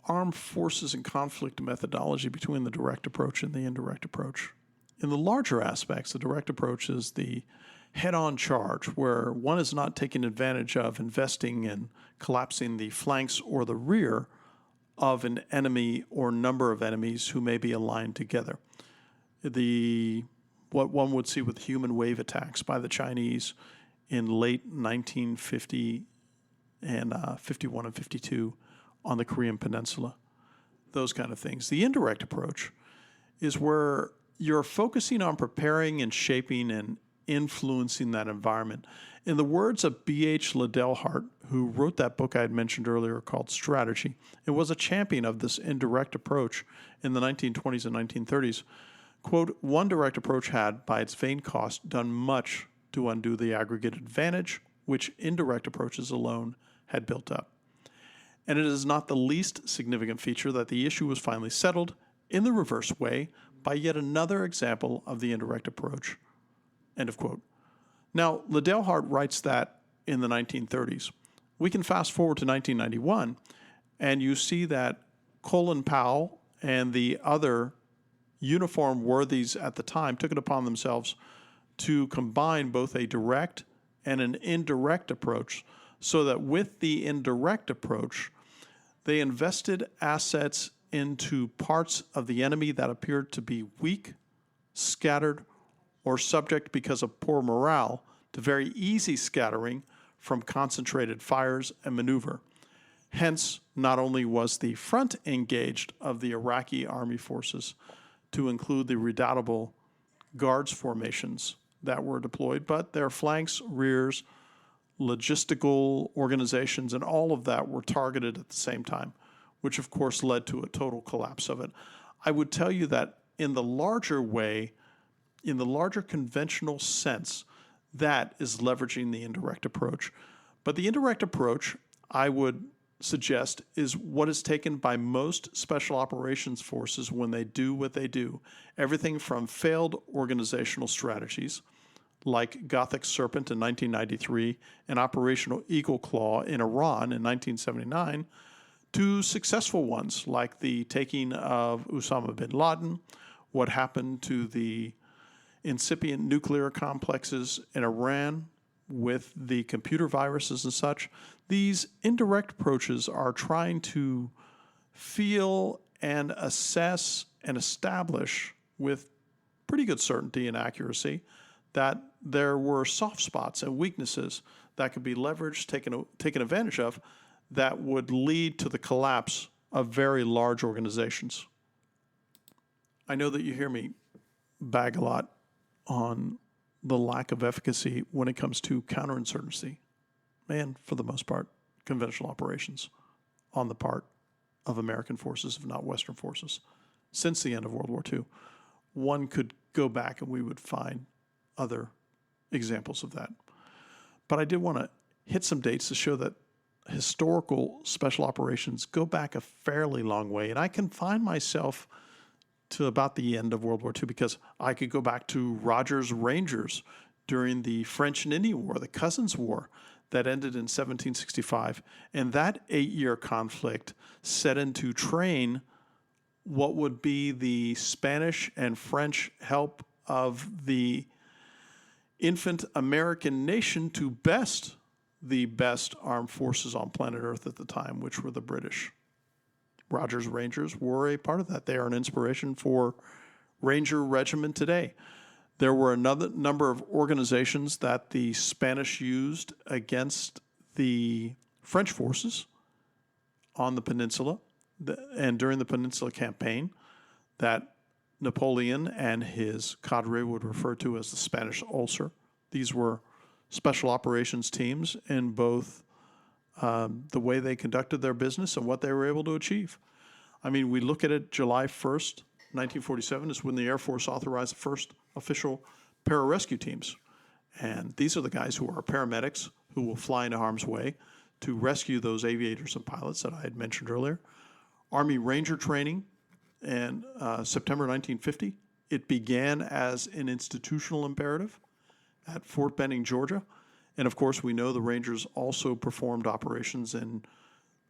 Speaker 1: armed forces and conflict methodology between the direct approach and the indirect approach. In the larger aspects, the direct approach is the head-on charge, where one is not taking advantage of investing in collapsing the flanks or the rear of an enemy or number of enemies who may be aligned together. What one would see with human wave attacks by the Chinese in late 1950 and 51 and 52 on the Korean Peninsula, those kind of things. The indirect approach is where you're focusing on preparing and shaping and influencing that environment. In the words of B.H. Liddell Hart, who wrote that book I had mentioned earlier called Strategy, and was a champion of this indirect approach in the 1920s and 1930s, quote, "One direct approach had, by its vain cost, done much to undo the aggregate advantage which indirect approaches alone had built up. And it is not the least significant feature that the issue was finally settled in the reverse way by yet another example of the indirect approach." End of quote. Now, Liddell Hart writes that in the 1930s. We can fast forward to 1991, and you see that Colin Powell and the other uniform worthies at the time took it upon themselves to combine both a direct and an indirect approach, so that with the indirect approach, they invested assets into parts of the enemy that appeared to be weak, scattered, or subject because of poor morale to very easy scattering from concentrated fires and maneuver. Hence, not only was the front engaged of the Iraqi army forces to include the redoubtable guards formations that were deployed, but their flanks, rears, logistical organizations, and all of that were targeted at the same time, which of course led to a total collapse of it. I would tell you that in the larger way, in the larger conventional sense, that is leveraging the indirect approach. But the indirect approach, I would suggest, is what is taken by most special operations forces when they do what they do. Everything from failed organizational strategies, like Gothic Serpent in 1993 and Operational Eagle Claw in Iran in 1979, to successful ones like the taking of Osama bin Laden, what happened to the incipient nuclear complexes in Iran with the computer viruses and such. These indirect approaches are trying to feel and assess and establish with pretty good certainty and accuracy that there were soft spots and weaknesses that could be leveraged, taken advantage of, that would lead to the collapse of very large organizations. I know that you hear me bag a lot on the lack of efficacy when it comes to counterinsurgency and, for the most part, conventional operations on the part of American forces, if not Western forces, since the end of World War II. One could go back and we would find other examples of that. But I did want to hit some dates to show that historical special operations go back a fairly long way. And I confine myself to about the end of World War II because I could go back to Rogers Rangers during the French and Indian War, the Cousins War, that ended in 1765. And that 8-year conflict set in to train what would be the Spanish and French help of the infant American nation to best the best armed forces on planet Earth at the time, which were the British. Rogers Rangers were a part of that. They are an inspiration for Ranger Regiment today. There were another number of organizations that the Spanish used against the French forces on the peninsula and during the Peninsula Campaign that Napoleon and his cadre would refer to as the Spanish Ulcer. These were special operations teams in both the way they conducted their business and what they were able to achieve. I mean, we look at it, July 1st, 1947 is when the Air Force authorized the first official pararescue teams. And these are the guys who are paramedics who will fly into harm's way to rescue those aviators and pilots that I had mentioned earlier. Army Ranger training in September 1950. It began as an institutional imperative at Fort Benning, Georgia. And of course, we know the Rangers also performed operations in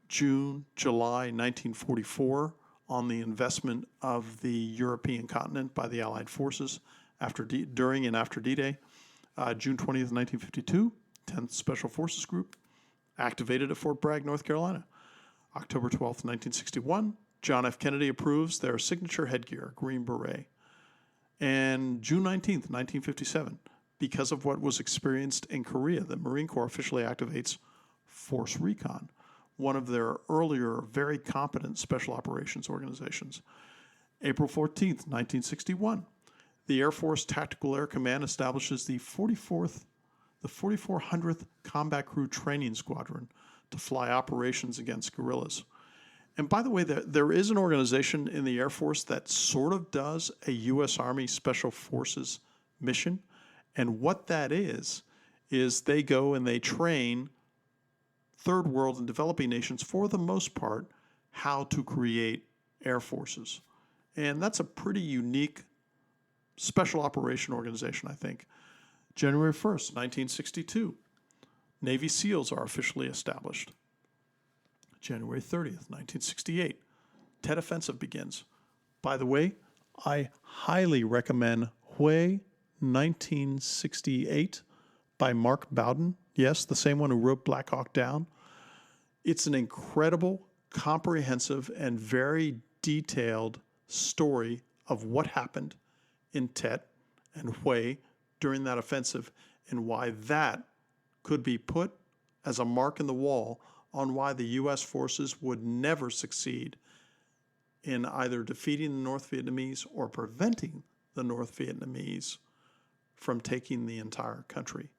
Speaker 1: June, July 1944 on the investment of the European continent by the Allied forces during and after D-Day. June 20th, 1952, 10th Special Forces Group activated at Fort Bragg, North Carolina. October 12th, 1961, John F. Kennedy approves their signature headgear, Green Beret. And June 19th, 1957, because of what was experienced in Korea, the Marine Corps officially activates Force Recon, one of their earlier very competent special operations organizations. April 14th, 1961, the Air Force Tactical Air Command establishes the 4400th Combat Crew Training Squadron to fly operations against guerrillas. And by the way, there is an organization in the Air Force that sort of does a U.S. Army Special Forces mission. And what that is they go and they train third world and developing nations, for the most part, how to create air forces. And that's a pretty unique special operation organization, I think. January 1st, 1962, Navy SEALs are officially established. January 30th, 1968, Tet Offensive begins. By the way, I highly recommend Hue 1968 by Mark Bowden. Yes, the same one who wrote Black Hawk Down. It's an incredible, comprehensive, and very detailed story of what happened in Tet and Hue during that offensive and why that could be put as a mark in the wall on why the U.S. forces would never succeed in either defeating the North Vietnamese or preventing the North Vietnamese from taking the entire country.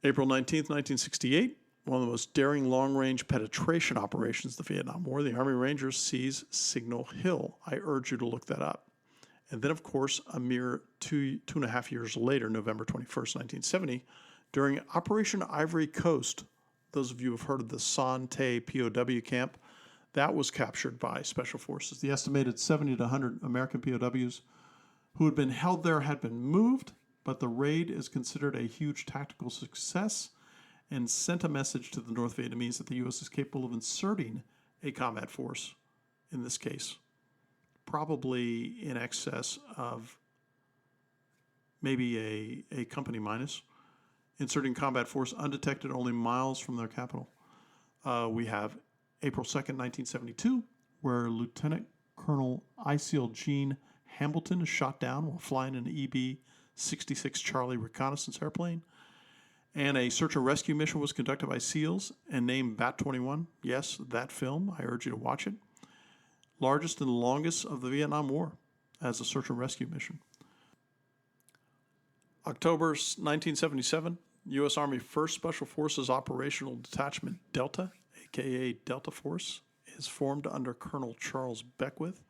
Speaker 1: April 19th, 1968, one of the most daring long-range penetration operations of the Vietnam War, the Army Rangers seize Signal Hill. I urge you to look that up. And then, of course, a mere two and a half years later, November 21st, 1970, during Operation Ivory Coast, those of you who have heard of the Son Tay POW camp, that was captured by Special Forces. The estimated 70 to 100 American POWs who had been held there had been moved, but the raid is considered a huge tactical success and sent a message to the North Vietnamese that the U.S. is capable of inserting a combat force, in this case, probably in excess of maybe a company minus, inserting combat force undetected only miles from their capital. We have April 2nd, 1972, where Lieutenant Colonel ISEAL Gene Hambleton is shot down while flying an EB-66 Charlie reconnaissance airplane. And a search and rescue mission was conducted by SEALs and named Bat-21. Yes, that film. I urge you to watch it. Largest and longest of the Vietnam War as a search and rescue mission. October 1977, U.S. Army 1st Special Forces Operational Detachment Delta, a.k.a. Delta Force, is formed under Colonel Charles Beckwith.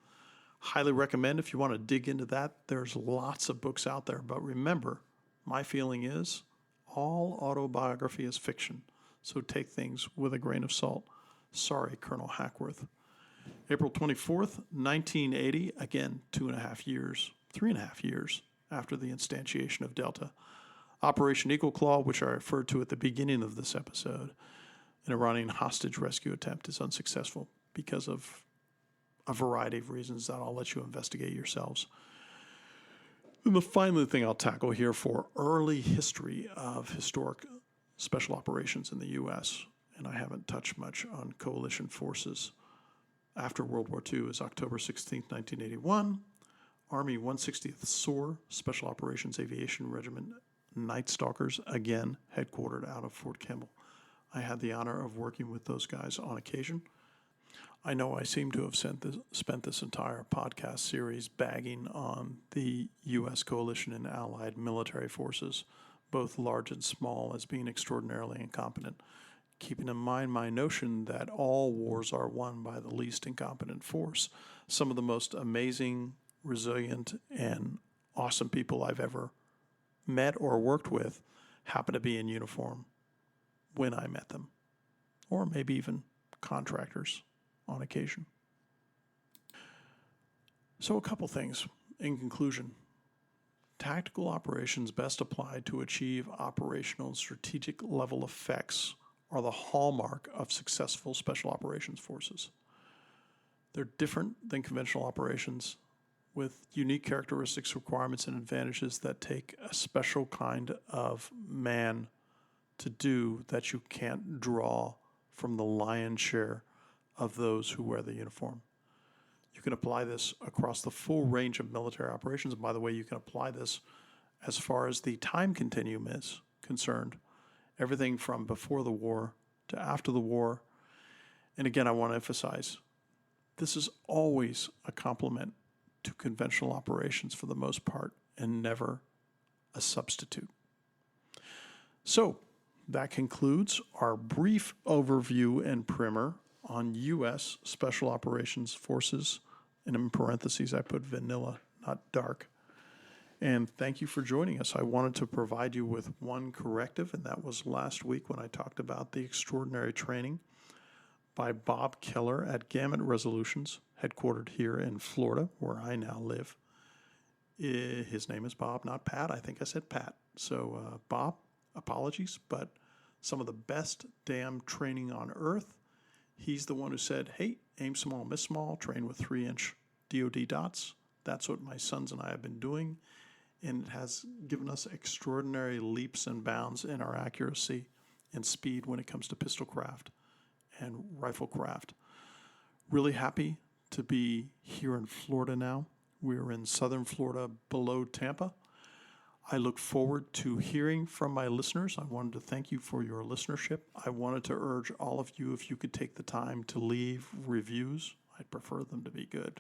Speaker 1: Highly recommend if you want to dig into that. There's lots of books out there. But remember, my feeling is all autobiography is fiction, so take things with a grain of salt. Sorry, Colonel Hackworth. April 24th, 1980, again, 3.5 years after the instantiation of Delta. Operation Eagle Claw, which I referred to at the beginning of this episode, an Iranian hostage rescue attempt is unsuccessful because of a variety of reasons that I'll let you investigate yourselves. And the final thing I'll tackle here for early history of historic special operations in the U.S., and I haven't touched much on coalition forces after World War II, is October 16, 1981. Army 160th SOAR, Special Operations Aviation Regiment, Night Stalkers, again, headquartered out of Fort Campbell. I had the honor of working with those guys on occasion. I know I seem to have spent this entire podcast series bagging on the U.S. coalition and allied military forces, both large and small, as being extraordinarily incompetent, keeping in mind my notion that all wars are won by the least incompetent force. Some of the most amazing, resilient, and awesome people I've ever met or worked with happen to be in uniform when I met them, or maybe even contractors on occasion. So a couple things in conclusion. Tactical operations best applied to achieve operational and strategic level effects are the hallmark of successful special operations forces. They're different than conventional operations with unique characteristics, requirements, and advantages that take a special kind of man to do that you can't draw from the lion's share of those who wear the uniform. You can apply this across the full range of military operations. And by the way, you can apply this as far as the time continuum is concerned, everything from before the war to after the war. And again, I want to emphasize, this is always a complement to conventional operations for the most part and never a substitute. So that concludes our brief overview and primer on U.S. Special Operations Forces, and in parentheses I put vanilla, not dark. And thank you for joining us. I wanted to provide you with one corrective, and that was last week when I talked about the extraordinary training by Bob Keller at Gamut Resolutions, headquartered here in Florida, where I now live. His name is Bob, not Pat. I think I said Pat. So, Bob, apologies, but some of the best damn training on earth. He's the one who said, hey, aim small, miss small, train with 3-inch DOD dots. That's what my sons and I have been doing, and it has given us extraordinary leaps and bounds in our accuracy and speed when it comes to pistol craft and rifle craft. Really happy to be here in Florida now. We're in southern Florida below Tampa. I look forward to hearing from my listeners. I wanted to thank you for your listenership. I wanted to urge all of you, if you could take the time to leave reviews, I'd prefer them to be good,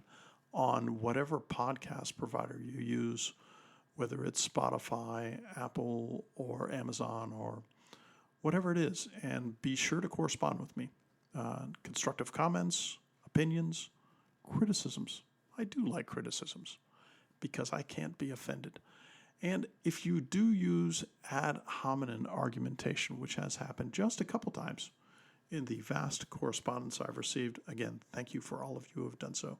Speaker 1: on whatever podcast provider you use, whether it's Spotify, Apple, or Amazon, or whatever it is. And be sure to correspond with me. Constructive comments, opinions, criticisms. I do like criticisms because I can't be offended. And if you do use ad hominem argumentation, which has happened just a couple times in the vast correspondence I've received, again, thank you for all of you who have done so.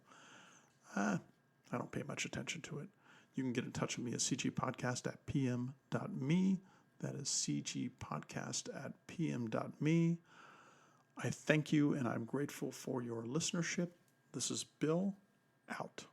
Speaker 1: I don't pay much attention to it. You can get in touch with me at cgpodcast@pm.me. That is cgpodcast@pm.me. I thank you, and I'm grateful for your listenership. This is Bill, out.